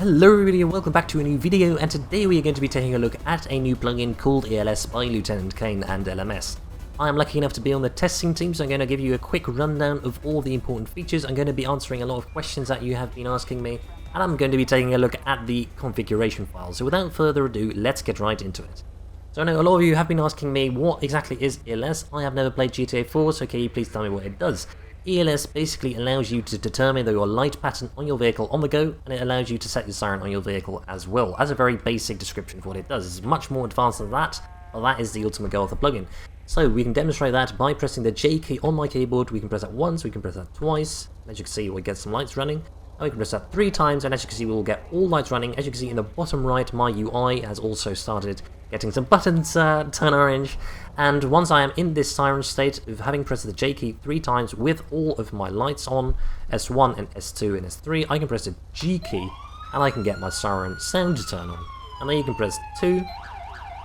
Hello everybody and welcome back to a new video, and today we are going to be taking a look at a new plugin called ELS by Lieutenant Kane and LMS. I am lucky enough to be on the testing team, so I'm going to give you a quick rundown of all the important features. I'm going to be answering a lot of questions that you have been asking me, and I'm going to be taking a look at the configuration file. So without further ado, let's get right into it. So I know a lot of you have been asking me what exactly is ELS. I have never played GTA 4, so can you please tell me what it does? ELS basically allows you to determine your light pattern on your vehicle on the go, and it allows you to set your siren on your vehicle as well. As a very basic description of what it does, it's much more advanced than that, but that is the ultimate goal of the plugin. So we can demonstrate that by pressing the J key on my keyboard. We can press that once, we can press that twice, as you can see we'll get some lights running, and we can press that 3 times, and as you can see we will get all lights running. As you can see in the bottom right, my UI has also started getting some buttons turn orange, and once I am in this siren state of having pressed the J key 3 times with all of my lights on, S1 and S2 and S3, I can press the G key and I can get my siren sound to turn on. And then you can press 2, you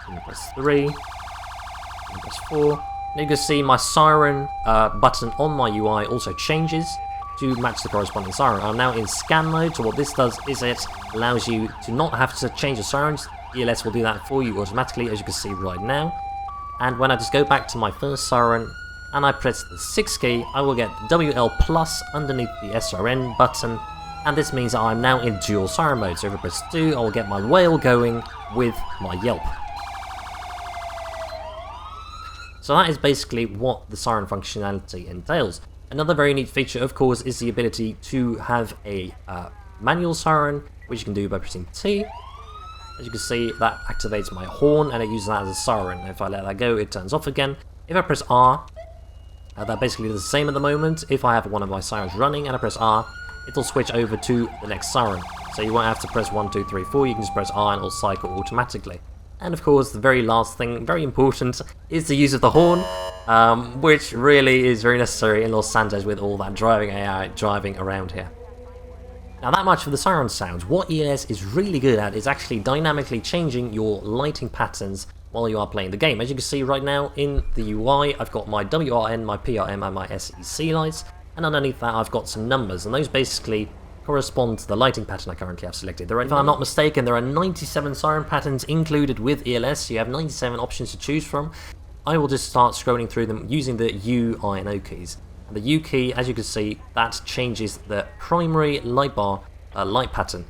can press 3, you can press 4, and you can see my siren button on my UI also changes to match the corresponding siren. I'm now in scan mode, so what this does is it allows you to not have to change the sirens. ELS will do that for you automatically, as you can see right now. And when I just go back to my first siren and I press the 6 key, I will get the WL plus underneath the SRN button, and this means that I'm now in dual siren mode. So if I press 2, I will get my wail going with my yelp. So that is basically what the siren functionality entails. Another very neat feature, of course, is the ability to have a manual siren, which you can do by pressing T. As you can see, that activates my horn and it uses that as a siren. If I let that go, it turns off again. If I press R, that basically does the same at the moment. If I have one of my sirens running and I press R, it'll switch over to the next siren. So you won't have to press 1, 2, 3, 4, you can just press R and it'll cycle automatically. And of course, the very last thing, very important, is the use of the horn, which really is very necessary in Los Santos with all that driving AI driving around here. Now that much for the siren sounds. What ELS is really good at is actually dynamically changing your lighting patterns while you are playing the game. As you can see right now in the UI, I've got my WRN, my PRM and my SEC lights, and underneath that I've got some numbers, and those basically correspond to the lighting pattern I currently have selected. If I'm not mistaken, there are 97 siren patterns included with ELS, so you have 97 options to choose from. I will just start scrolling through them using the U, I and O keys. And the U key, as you can see, that changes the primary light bar light pattern.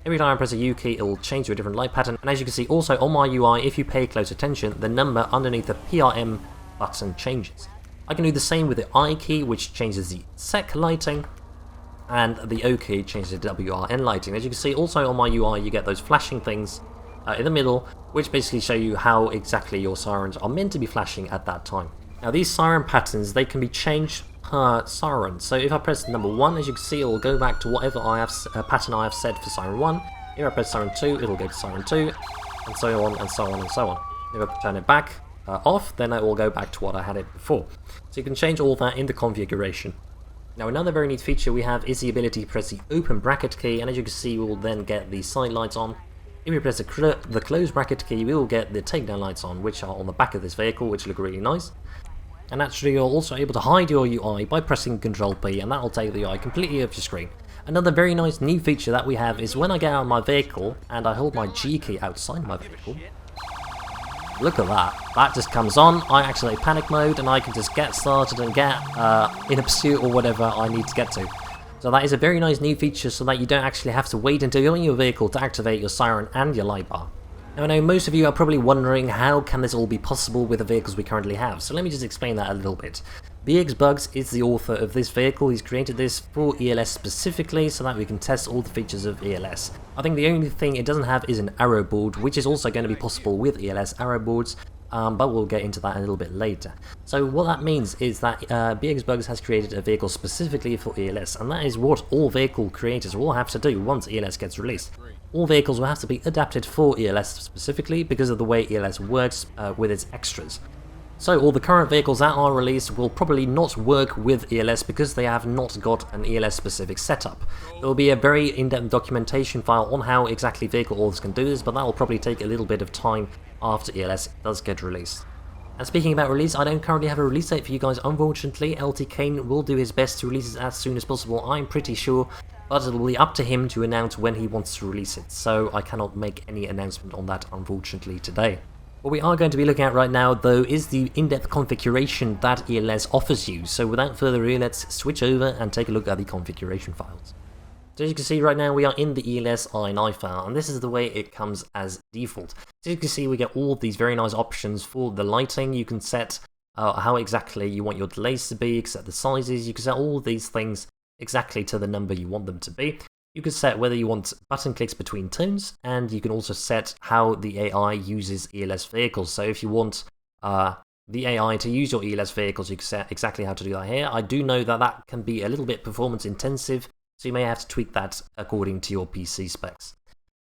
Every time I press a U key, it will change to a different light pattern. And as you can see, also on my UI, if you pay close attention, the number underneath the PRM button changes. I can do the same with the I key, which changes the SEC lighting, and the O key changes the WRN lighting. As you can see, also on my UI, you get those flashing things in the middle, which basically show you how exactly your sirens are meant to be flashing at that time. Now these siren patterns, they can be changed per siren. So if I press number 1, as you can see, it will go back to whatever pattern I have set for siren 1. If I press siren 2, it'll go to siren 2, and so on and so on and so on. If I turn it back off, then it will go back to what I had it before. So you can change all that in the configuration. Now another very neat feature we have is the ability to press the open bracket key, and as you can see, we will then get the side lights on. If we press the close bracket key, we will get the takedown lights on, which are on the back of this vehicle, which look really nice. And actually you're also able to hide your UI by pressing Ctrl P, and that will take the UI completely off your screen. Another very nice new feature that we have is when I get out of my vehicle and I hold my G key outside my vehicle, look at that, that just comes on, I activate panic mode and I can just get started and get in a pursuit or whatever I need to get to. So that is a very nice new feature so that you don't actually have to wait until you're in your vehicle to activate your siren and your light bar. Now I know most of you are probably wondering how can this all be possible with the vehicles we currently have, so let me just explain that a little bit. BXBugs is the author of this vehicle. He's created this for ELS specifically so that we can test all the features of ELS. I think the only thing it doesn't have is an arrow board, which is also going to be possible with ELS arrow boards, but we'll get into that a little bit later. So what that means is that BXBugs has created a vehicle specifically for ELS, and that is what all vehicle creators will have to do once ELS gets released. All vehicles will have to be adapted for ELS specifically because of the way ELS works with its extras. So all the current vehicles that are released will probably not work with ELS because they have not got an ELS specific setup. There will be a very in-depth documentation file on how exactly vehicle authors can do this, but that will probably take a little bit of time after ELS does get released. And speaking about release, I don't currently have a release date for you guys, unfortunately. LT Kane will do his best to release it as soon as possible, I'm pretty sure. but it will be up to him to announce when he wants to release it, so I cannot make any announcement on that unfortunately today. What we are going to be looking at right now though is the in-depth configuration that ELS offers you, so without further ado let's switch over and take a look at the configuration files. So as you can see right now we are in the ELS INI file, and this is the way it comes as default. So you can see we get all of these very nice options for the lighting. You can set how exactly you want your delays to be, you can set the sizes, you can set all of these things exactly to the number you want them to be. You can set whether you want button clicks between tones, and you can also set how the AI uses ELS vehicles. So if you want the AI to use your ELS vehicles, you can set exactly how to do that here. I do know that that can be a little bit performance intensive, so you may have to tweak that according to your PC specs.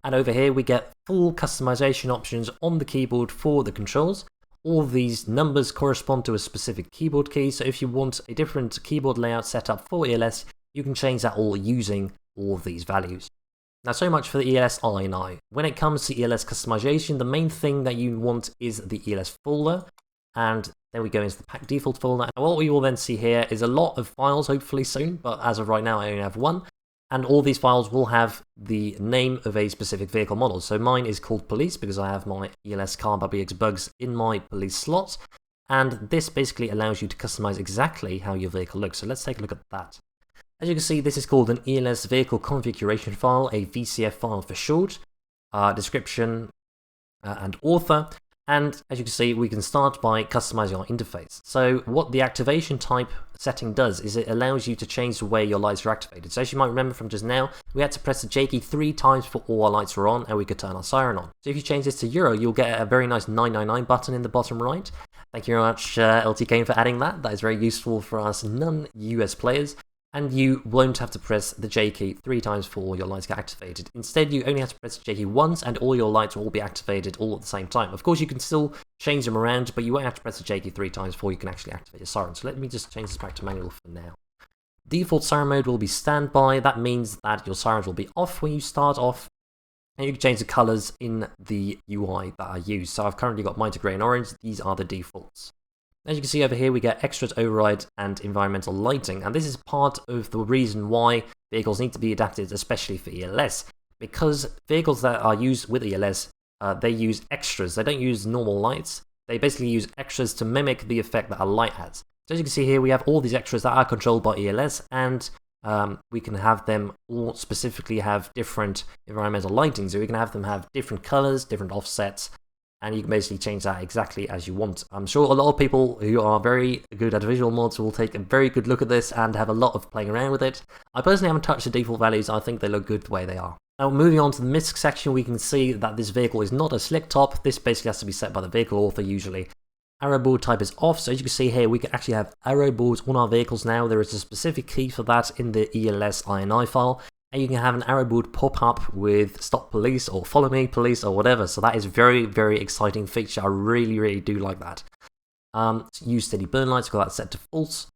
And over here we get full customization options on the keyboard for the controls. All of these numbers correspond to a specific keyboard key, so if you want a different keyboard layout set up for ELS, you can change that all using all of these values. Now so much for the ELS INI. When it comes to ELS customization, the main thing that you want is the ELS folder, and then we go into the pack default folder. And what we will then see here is a lot of files hopefully soon, but as of right now I only have one. And all these files will have the name of a specific vehicle model. So mine is called Police because I have my ELS car by BX Bugs in my Police slot. And this basically allows you to customize exactly how your vehicle looks. So let's take a look at that. As you can see, this is called an ELS vehicle configuration file, a VCF file for short, description and author. And as you can see, we can start by customizing our interface. So what the activation type setting does is it allows you to change the way your lights are activated. So as you might remember from just now, we had to press the J key 3 times for all our lights were on, and we could turn our siren on. So if you change this to Euro, you'll get a very nice 999 button in the bottom right. Thank you very much LTK for adding that. That is very useful for us non-US players. And you won't have to press the J key 3 times for all your lights get activated. Instead, you only have to press the J key once and all your lights will all be activated all at the same time. Of course, you can still change them around, but you won't have to press the J key 3 times before you can actually activate your siren. So let me just change this back to manual for now. Default siren mode will be standby. That means that your sirens will be off when you start off. And you can change the colors in the UI that I use. So I've currently got mine to grey and orange. These are the defaults. As you can see over here, we get extras, override, and environmental lighting, and this is part of the reason why vehicles need to be adapted, especially for ELS, because vehicles that are used with ELS, they use extras. They don't use normal lights. They basically use extras to mimic the effect that a light has. So as you can see here, we have all these extras that are controlled by ELS, and we can have them all specifically have different environmental lighting, so we can have them have different colors, different offsets, and you can basically change that exactly as you want. I'm sure a lot of people who are very good at visual mods will take a very good look at this and have a lot of playing around with it. I personally haven't touched the default values. I think they look good the way they are. Now moving on to the MISC section, we can see that this vehicle is not a slick top. This basically has to be set by the vehicle author usually. Arrow board type is off, so as you can see here we can actually have arrow boards on our vehicles now. There is a specific key for that in the ELS INI file. And you can have an arrow board pop up with stop police or follow me police or whatever. So that is very, very exciting feature. I really, really do like that. Use steady burn lights, got that set to false.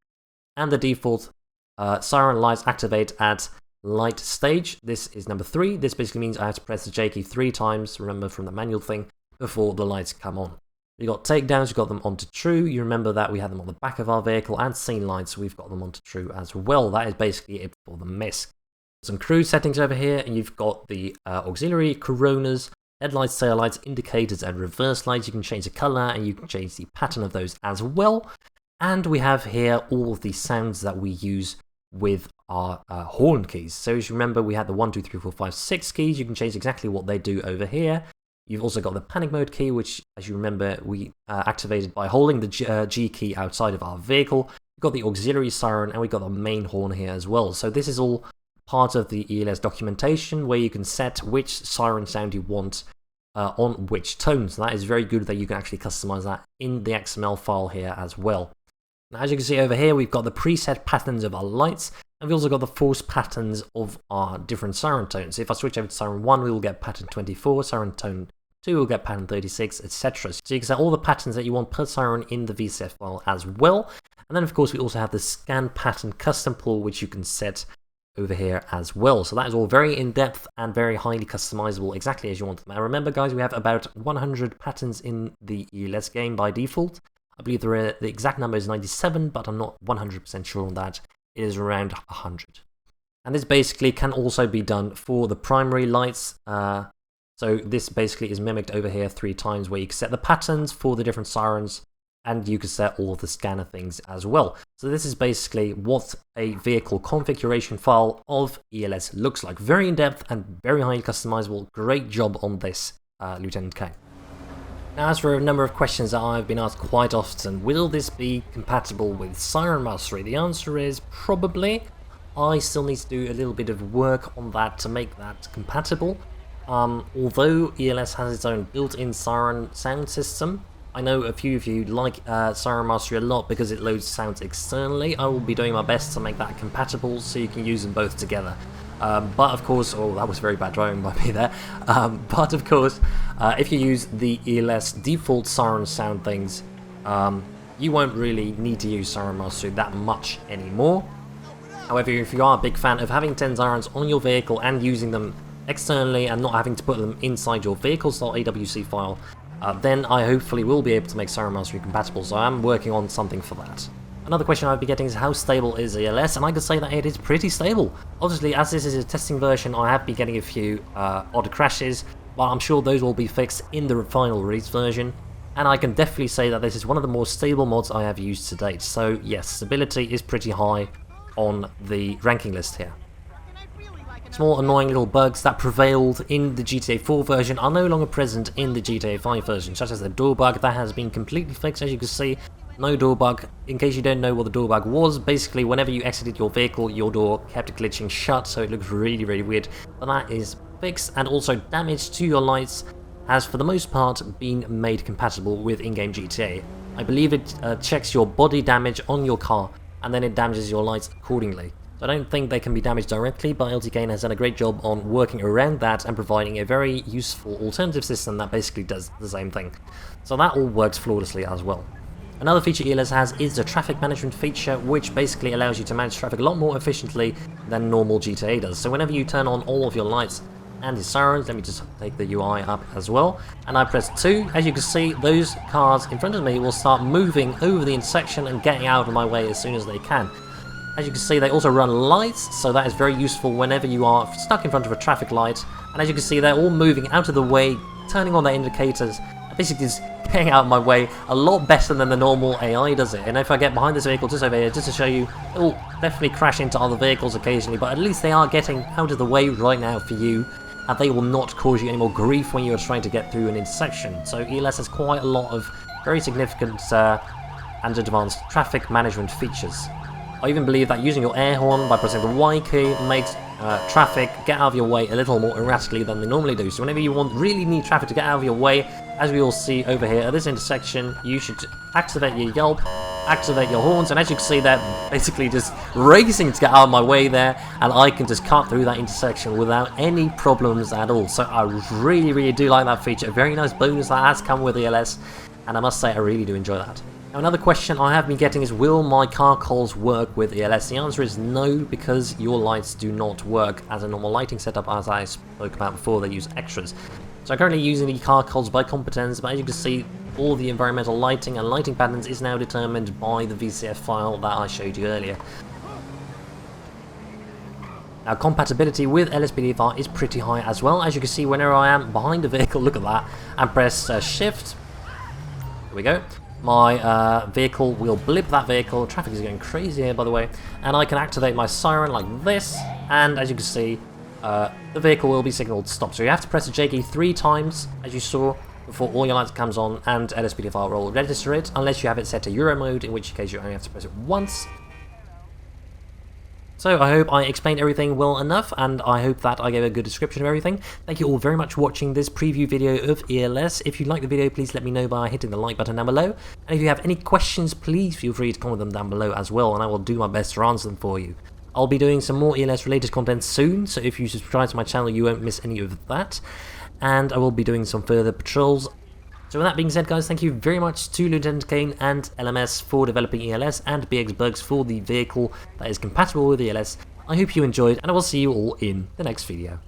And the default siren lights activate at light stage. This is number 3. This basically means I have to press the J key 3 times, remember from the manual thing, before the lights come on. We got takedowns, we got them onto true. You remember that we had them on the back of our vehicle, and scene lights, we've got them onto true as well. That is basically it for the MISC. Some cruise settings over here, and you've got the auxiliary, coronas, headlights, tail lights, indicators, and reverse lights. You can change the color and you can change the pattern of those as well. And we have here all of the sounds that we use with our horn keys. So as you remember, we had the 1, 2, 3, 4, 5, 6 keys. You can change exactly what they do over here. You've also got the panic mode key, which, as you remember, we activated by holding the G key outside of our vehicle. We've got the auxiliary siren, and we've got the main horn here as well. So this is all part of the ELS documentation where you can set which siren sound you want on which tones. That is very good that you can actually customize that in the XML file here as well. Now, as you can see over here, we've got the preset patterns of our lights, and we've also got the force patterns of our different siren tones. If I switch over to siren 1, we will get pattern 24, siren tone 2 will get pattern 36, etc. So you can set all the patterns that you want per siren in the VCF file as well. And then of course we also have the scan pattern custom pool, which you can set over here as well. So that is all very in-depth and very highly customizable exactly as you want them. Now remember guys, we have about 100 patterns in the ELS game by default. I believe the exact number is 97, but I'm not 100% sure on that. It is around 100. And this basically can also be done for the primary lights. So this basically is mimicked over here 3 times, where you can set the patterns for the different sirens, and you can set all of the scanner things as well. So this is basically what a vehicle configuration file of ELS looks like. Very in-depth and very highly customizable. Great job on this, Lieutenant K. Now, as for a number of questions that I've been asked quite often, will this be compatible with Siren Mastery? The answer is probably. I still need to do a little bit of work on that to make that compatible. Although ELS has its own built-in Siren sound system, I know a few of you like Siren Mastery a lot because it loads sounds externally. I will be doing my best to make that compatible so you can use them both together. But of course, oh, that was very bad driving by me there. But of course, if you use the ELS default Siren sound things, you won't really need to use Siren Mastery that much anymore. However, if you are a big fan of having 10 Sirens on your vehicle and using them externally and not having to put them inside your vehicle.awc file, then I hopefully will be able to make Siren Mastery compatible, so I'm working on something for that. Another question I've been getting is how stable is ELS, and I can say that it is pretty stable. Obviously, as this is a testing version, I have been getting a few odd crashes, but I'm sure those will be fixed in the final release version, and I can definitely say that this is one of the more stable mods I have used to date. So yes, stability is pretty high on the ranking list here. Small annoying little bugs that prevailed in the GTA 4 version are no longer present in the GTA 5 version, such as the door bug that has been completely fixed. As you can see, no door bug. In case you don't know what the door bug was, basically whenever you exited your vehicle, your door kept glitching shut, so it looks really, really weird. But that is fixed, and also damage to your lights has for the most part been made compatible with in-game GTA. I believe it checks your body damage on your car, and then it damages your lights accordingly. So I don't think they can be damaged directly, but LTK has done a great job on working around that and providing a very useful alternative system that basically does the same thing. So that all works flawlessly as well. Another feature ELS has is the traffic management feature, which basically allows you to manage traffic a lot more efficiently than normal GTA does. So whenever you turn on all of your lights and your sirens, let me just take the UI up as well, and I press 2, as you can see, those cars in front of me will start moving over the intersection and getting out of my way as soon as they can. As you can see, they also run lights, so that is very useful whenever you are stuck in front of a traffic light. And as you can see, they're all moving out of the way, turning on their indicators, and basically just getting out of my way a lot better than the normal AI does it. And if I get behind this vehicle just over here, just to show you, it will definitely crash into other vehicles occasionally, but at least they are getting out of the way right now for you, and they will not cause you any more grief when you're trying to get through an intersection. So ELS has quite a lot of very significant and advanced traffic management features. I even believe that using your air horn by pressing the Y key makes traffic get out of your way a little more erratically than they normally do. So whenever you really need traffic to get out of your way, as we all see over here at this intersection, you should activate your yelp, activate your horns, and as you can see, they're basically just racing to get out of my way there, and I can just cut through that intersection without any problems at all. So I really, really do like that feature. A very nice bonus that has come with ELS, and I must say I really do enjoy that. Now, another question I have been getting is, will my car calls work with ELS? The answer is no, because your lights do not work as a normal lighting setup, as I spoke about before. They use extras. So I'm currently using the car calls by competence, but as you can see, all the environmental lighting and lighting patterns is now determined by the VCF file that I showed you earlier. Now, compatibility with LSPDFR is pretty high as well. As you can see, whenever I am behind a vehicle, look at that, and press shift, here we go. My vehicle will blip that vehicle. Traffic is going crazy here, by the way, and I can activate my siren like this, and as you can see, the vehicle will be signaled stop. So you have to press the J key 3 times, as you saw, before all your lights comes on, and LSPDFR will register it, unless you have it set to Euro mode, in which case you only have to press it once. So I hope I explained everything well enough, and I hope that I gave a good description of everything. Thank you all very much for watching this preview video of ELS. If you liked the video, please let me know by hitting the like button down below. And if you have any questions, please feel free to comment them down below as well, and I will do my best to answer them for you. I'll be doing some more ELS related content soon, so if you subscribe to my channel, you won't miss any of that. And I will be doing some further patrols. So with that being said, guys, thank you very much to Lieutenant Kane and LMS for developing ELS, and BXBugs for the vehicle that is compatible with ELS. I hope you enjoyed, and I will see you all in the next video.